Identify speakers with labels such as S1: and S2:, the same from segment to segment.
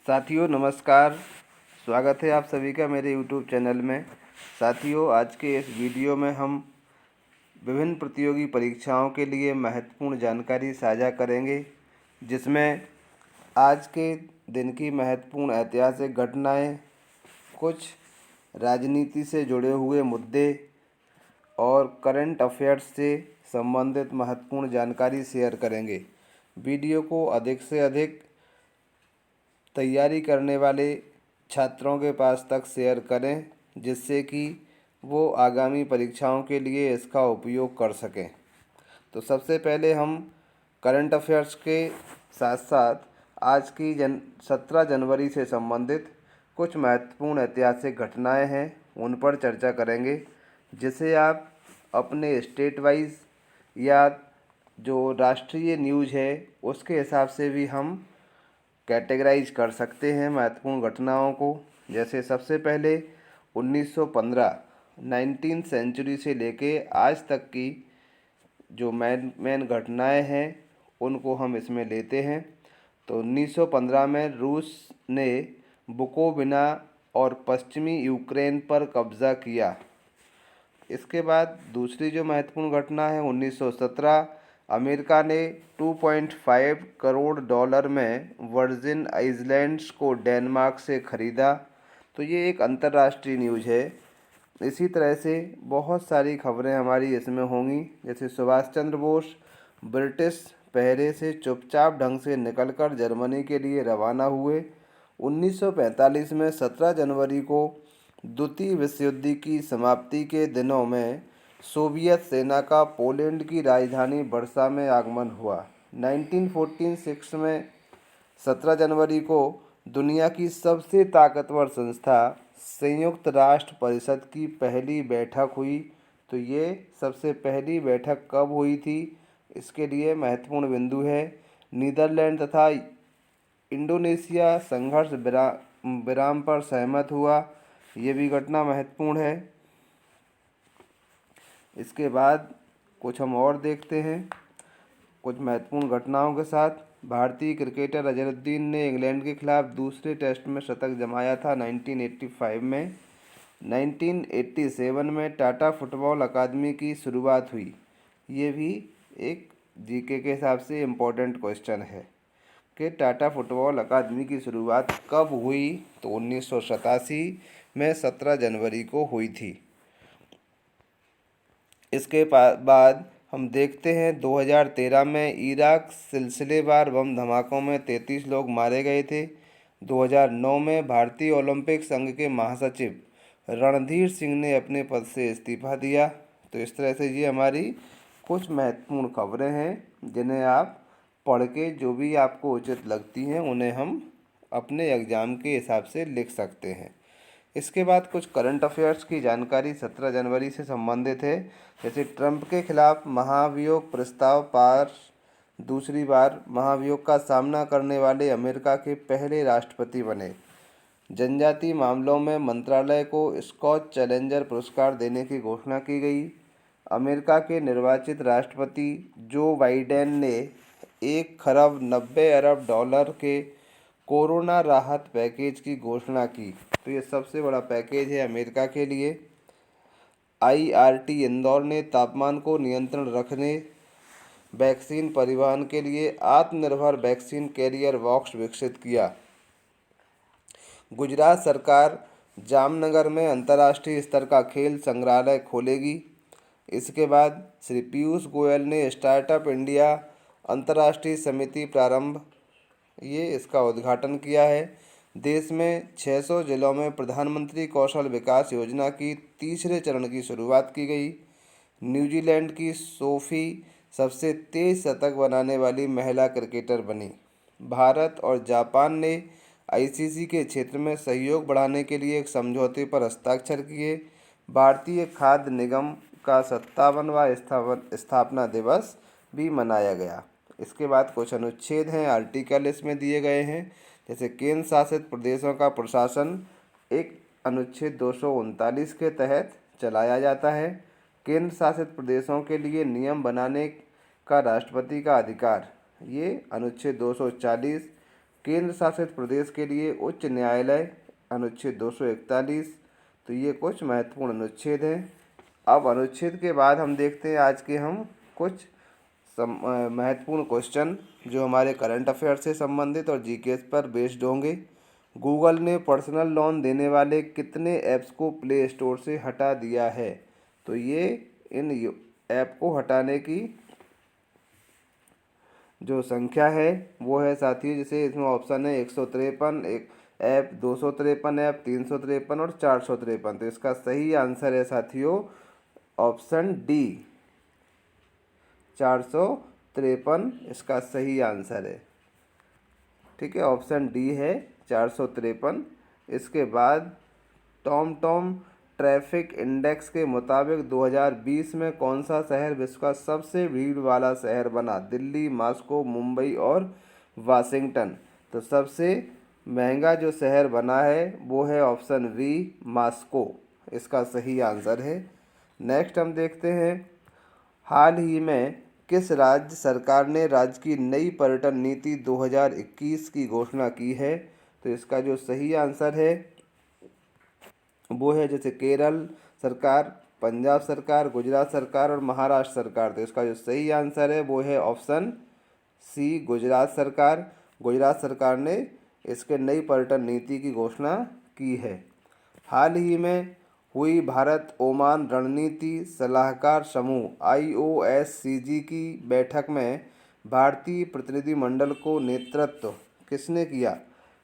S1: साथियों नमस्कार। स्वागत है आप सभी का मेरे YouTube चैनल में। साथियों आज के इस वीडियो में हम विभिन्न प्रतियोगी परीक्षाओं के लिए महत्वपूर्ण जानकारी साझा करेंगे, जिसमें आज के दिन की महत्वपूर्ण ऐतिहासिक घटनाएं, कुछ राजनीति से जुड़े हुए मुद्दे और करंट अफेयर्स से संबंधित महत्वपूर्ण जानकारी शेयर करेंगे। वीडियो को अधिक से अधिक तैयारी करने वाले छात्रों के पास तक शेयर करें, जिससे कि वो आगामी परीक्षाओं के लिए इसका उपयोग कर सकें। तो सबसे पहले हम करंट अफेयर्स के साथ साथ आज की 17 जनवरी से संबंधित कुछ महत्वपूर्ण ऐतिहासिक घटनाएं हैं, उन पर चर्चा करेंगे, जिसे आप अपने स्टेट वाइज या जो राष्ट्रीय न्यूज़ है उसके हिसाब से भी हम कैटेगराइज कर सकते हैं महत्वपूर्ण घटनाओं को। जैसे सबसे पहले 1915 19वीं सेंचुरी से लेके आज तक की जो मेन घटनाएं हैं उनको हम इसमें लेते हैं। तो 1915 में रूस ने बुकोविना और पश्चिमी यूक्रेन पर कब्ज़ा किया। इसके बाद दूसरी जो महत्वपूर्ण घटना है 1917 अमेरिका ने 2.5 करोड़ डॉलर में वर्जिन आइलैंड्स को डेनमार्क से ख़रीदा। तो ये एक अंतर्राष्ट्रीय न्यूज़ है। इसी तरह से बहुत सारी खबरें हमारी इसमें होंगी, जैसे सुभाष चंद्र बोस ब्रिटिश पहरे से चुपचाप ढंग से निकलकर जर्मनी के लिए रवाना हुए। 1945 में 17 जनवरी को द्वितीय विश्व युद्ध की समाप्ति के दिनों में सोवियत सेना का पोलैंड की राजधानी वर्सा में आगमन हुआ। 1946 में 17 जनवरी को दुनिया की सबसे ताकतवर संस्था संयुक्त राष्ट्र परिषद की पहली बैठक हुई। तो ये सबसे पहली बैठक कब हुई थी, इसके लिए महत्वपूर्ण बिंदु है। नीदरलैंड तथा इंडोनेशिया संघर्ष विराम पर सहमत हुआ, ये भी घटना महत्वपूर्ण है। इसके बाद कुछ हम और देखते हैं कुछ महत्वपूर्ण घटनाओं के साथ। भारतीय क्रिकेटर अजहरुद्दीन ने इंग्लैंड के खिलाफ दूसरे टेस्ट में शतक जमाया था 1985 में। 1987 में टाटा फुटबॉल अकादमी की शुरुआत हुई। ये भी एक जीके के हिसाब से इम्पोर्टेंट क्वेश्चन है कि टाटा फुटबॉल अकादमी की शुरुआत कब हुई। तो 1987 में 17 जनवरी को हुई थी। इसके बाद हम देखते हैं 2013 में इराक सिलसिलेवार बम धमाकों में 33 लोग मारे गए थे। 2009 में भारतीय ओलंपिक संघ के महासचिव रणधीर सिंह ने अपने पद से इस्तीफा दिया। तो इस तरह से ये हमारी कुछ महत्वपूर्ण खबरें हैं, जिन्हें आप पढ़ के जो भी आपको उचित लगती हैं उन्हें हम अपने एग्ज़ाम के हिसाब से लिख सकते हैं। इसके बाद कुछ करंट अफेयर्स की जानकारी 17 जनवरी से संबंधित है। जैसे ट्रंप के खिलाफ महाभियोग प्रस्ताव पार, दूसरी बार महाभियोग का सामना करने वाले अमेरिका के पहले राष्ट्रपति बने। जनजातीय मामलों में मंत्रालय को स्कॉच चैलेंजर पुरस्कार देने की घोषणा की गई। अमेरिका के निर्वाचित राष्ट्रपति जो बाइडेन ने 1 खरब 90 अरब डॉलर के कोरोना राहत पैकेज की घोषणा की। तो ये सबसे बड़ा पैकेज है अमेरिका के लिए। आईआरटी इंदौर ने तापमान को नियंत्रण रखने वैक्सीन परिवहन के लिए आत्मनिर्भर वैक्सीन कैरियर बॉक्स विकसित किया। गुजरात सरकार जामनगर में अंतर्राष्ट्रीय स्तर का खेल संग्रहालय खोलेगी। इसके बाद श्री पीयूष गोयल ने स्टार्टअप इंडिया अंतर्राष्ट्रीय समिति प्रारंभ इसका उद्घाटन किया है। देश में 600 जिलों में प्रधानमंत्री कौशल विकास योजना की तीसरे चरण की शुरुआत की गई। न्यूजीलैंड की सोफी सबसे तेज शतक बनाने वाली महिला क्रिकेटर बनी। भारत और जापान ने आईसीसी के क्षेत्र में सहयोग बढ़ाने के लिए एक समझौते पर हस्ताक्षर किए। भारतीय खाद्य निगम का 57वां स्थापना दिवस भी मनाया गया। इसके बाद कुछ अनुच्छेद हैं, आर्टिकल इसमें दिए गए हैं। जैसे केंद्र शासित प्रदेशों का प्रशासन एक अनुच्छेद 239 के तहत चलाया जाता है। केंद्र शासित प्रदेशों के लिए नियम बनाने का राष्ट्रपति का अधिकार, ये अनुच्छेद 240 केंद्र शासित प्रदेश के लिए उच्च न्यायालय अनुच्छेद 241। तो ये कुछ महत्वपूर्ण अनुच्छेद हैं। अब अनुच्छेद के बाद हम देखते हैं आज के हम कुछ महत्वपूर्ण क्वेश्चन जो हमारे करंट अफेयर से संबंधित और जीके पर बेस्ड होंगे। गूगल ने पर्सनल लोन देने वाले कितने ऐप्स को प्ले स्टोर से हटा दिया है? तो ये इन ऐप को हटाने की जो संख्या है वो है साथियों, जैसे इसमें ऑप्शन है 153 एक ऐप, 253 ऐप, 353 और 453। तो इसका सही आंसर है साथियों ऑप्शन डी, 453 इसका सही आंसर है। ठीक है, ऑप्शन डी है 453। इसके बाद टॉम ट्रैफिक इंडेक्स के मुताबिक 2020 में कौन सा शहर विश्व का सबसे भीड़ वाला शहर बना? दिल्ली, मॉस्को, मुंबई और वाशिंगटन। तो सबसे महंगा जो शहर बना है वो है ऑप्शन वी, मॉस्को, इसका सही आंसर है। नेक्स्ट हम देखते हैं, हाल ही में किस राज्य सरकार ने राज्य की नई पर्यटन नीति 2021 की घोषणा की है? तो इसका जो सही आंसर है वो है जैसे केरल सरकार, पंजाब सरकार, गुजरात सरकार और महाराष्ट्र सरकार। तो इसका जो सही आंसर है वो है ऑप्शन सी, गुजरात सरकार। गुजरात सरकार ने इसके नई पर्यटन नीति की घोषणा की है। हाल ही में हुई भारत ओमान रणनीति सलाहकार समूह IOSCG की बैठक में भारतीय प्रतिनिधिमंडल को नेतृत्व किसने किया?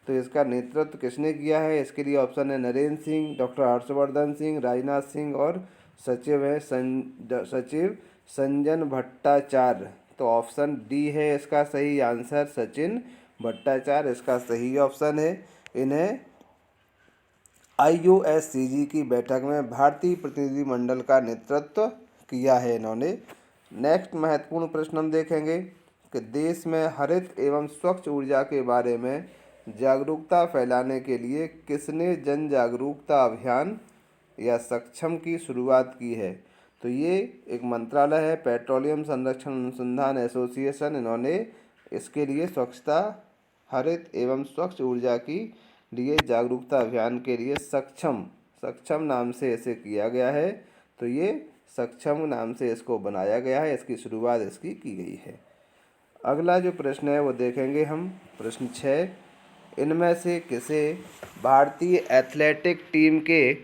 S1: तो इसका नेतृत्व किसने किया है? इसके लिए ऑप्शन है नरेंद्र सिंह, डॉक्टर हर्षवर्धन सिंह, राजनाथ सिंह और सचिव है सचिव संजन भट्टाचार्य। तो ऑप्शन डी है इसका सही आंसर, सचिन भट्टाचार्य इसका सही ऑप्शन है। इन्हें IOSCG की बैठक में भारतीय प्रतिनिधिमंडल का नेतृत्व किया है इन्होंने। नेक्स्ट महत्वपूर्ण प्रश्न हम देखेंगे कि देश में हरित एवं स्वच्छ ऊर्जा के बारे में जागरूकता फैलाने के लिए किसने जन जागरूकता अभियान या सक्षम की शुरुआत की है? तो ये एक मंत्रालय है, पेट्रोलियम संरक्षण अनुसंधान एसोसिएशन, इन्होंने इसके लिए स्वच्छता, हरित एवं स्वच्छ ऊर्जा की लिए जागरूकता अभियान के लिए सक्षम नाम से इसे किया गया है। तो ये सक्षम नाम से इसको बनाया गया है, इसकी शुरुआत इसकी की गई है। अगला जो प्रश्न है वो देखेंगे हम, प्रश्न 6, इनमें से किसे भारतीय एथलेटिक टीम के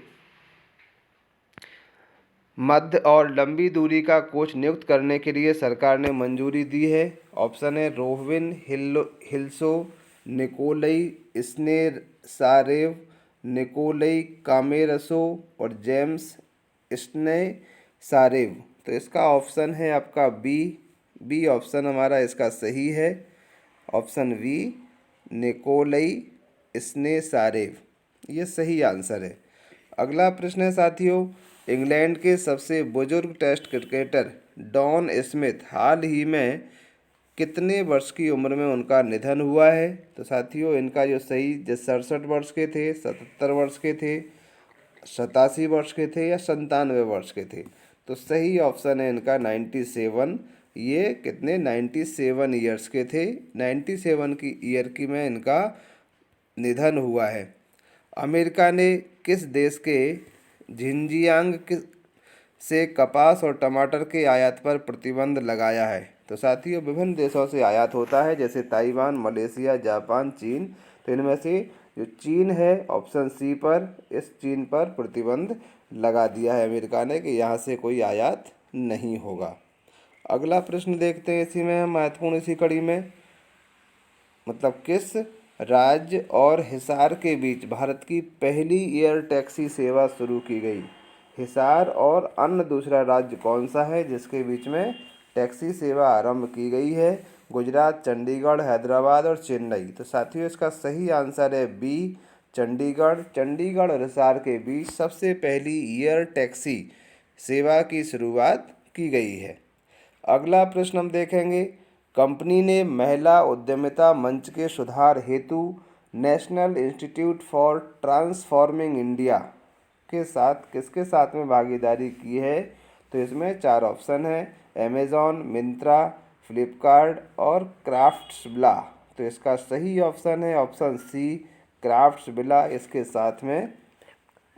S1: मध्य और लंबी दूरी का कोच नियुक्त करने के लिए सरकार ने मंजूरी दी है? ऑप्शन है रोहविन हिल्सो, निकोलई स्नेसारेव, निकोलई कामेरसो और जेम्स स्नेसारेव। तो इसका ऑप्शन है आपका बी ऑप्शन हमारा इसका सही है, ऑप्शन वी, निकोलई स्नेसारेव, ये सही आंसर है। अगला प्रश्न है साथियों, इंग्लैंड के सबसे बुजुर्ग टेस्ट क्रिकेटर डॉन स्मिथ हाल ही में कितने वर्ष की उम्र में उनका निधन हुआ है? तो साथियों इनका जो सही 67 वर्ष के थे, 77 वर्ष के थे, 87 वर्ष के थे या 97 वर्ष के थे? तो सही ऑप्शन है इनका 97। ये कितने 97 ईयर्स के थे, 97 की ईयर की में इनका निधन हुआ है। अमेरिका ने किस देश के झिंजियांग से कपास और टमाटर के आयात पर प्रतिबंध लगाया है? तो साथियों विभिन्न देशों से आयात होता है, जैसे ताइवान, मलेशिया, जापान, चीन। तो इनमें से जो चीन है ऑप्शन सी पर, इस चीन पर प्रतिबंध लगा दिया है अमेरिका ने कि यहाँ से कोई आयात नहीं होगा। अगला प्रश्न देखते हैं इसी में महत्वपूर्ण इसी कड़ी में, मतलब किस राज्य और हिसार के बीच भारत की पहली एयर टैक्सी सेवा शुरू की गई? हिसार और अन्य दूसरा राज्य कौन सा है जिसके बीच में टैक्सी सेवा आरंभ की गई है? गुजरात, चंडीगढ़, हैदराबाद और चेन्नई। तो साथियों इसका सही आंसर है बी, चंडीगढ़ और हिसार के बीच सबसे पहली एयर टैक्सी सेवा की शुरुआत की गई है। अगला प्रश्न हम देखेंगे, कंपनी ने महिला उद्यमिता मंच के सुधार हेतु national institute for transforming India के साथ किसके साथ में भागीदारी की है? तो इसमें 4 ऑप्शन है, अमेज़ॉन, मिंत्रा, फ्लिपकार्ट और क्राफ्ट्सविला। तो इसका सही ऑप्शन है ऑप्शन सी क्राफ्ट्सविला, इसके साथ में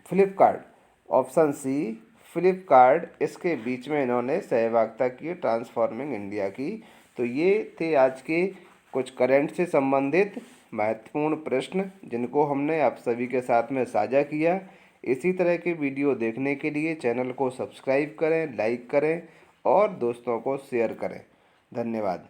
S1: फ्लिपकार्ट। ऑप्शन सी फ्लिपकार्ट, इसके बीच में इन्होंने सहभागिता की ट्रांसफॉर्मिंग इंडिया की। तो ये थे आज के कुछ करंट से संबंधित महत्वपूर्ण प्रश्न जिनको हमने आप सभी के साथ में साझा किया। इसी तरह के वीडियो देखने के लिए चैनल को सब्सक्राइब करें, लाइक करें और दोस्तों को शेयर करें। धन्यवाद।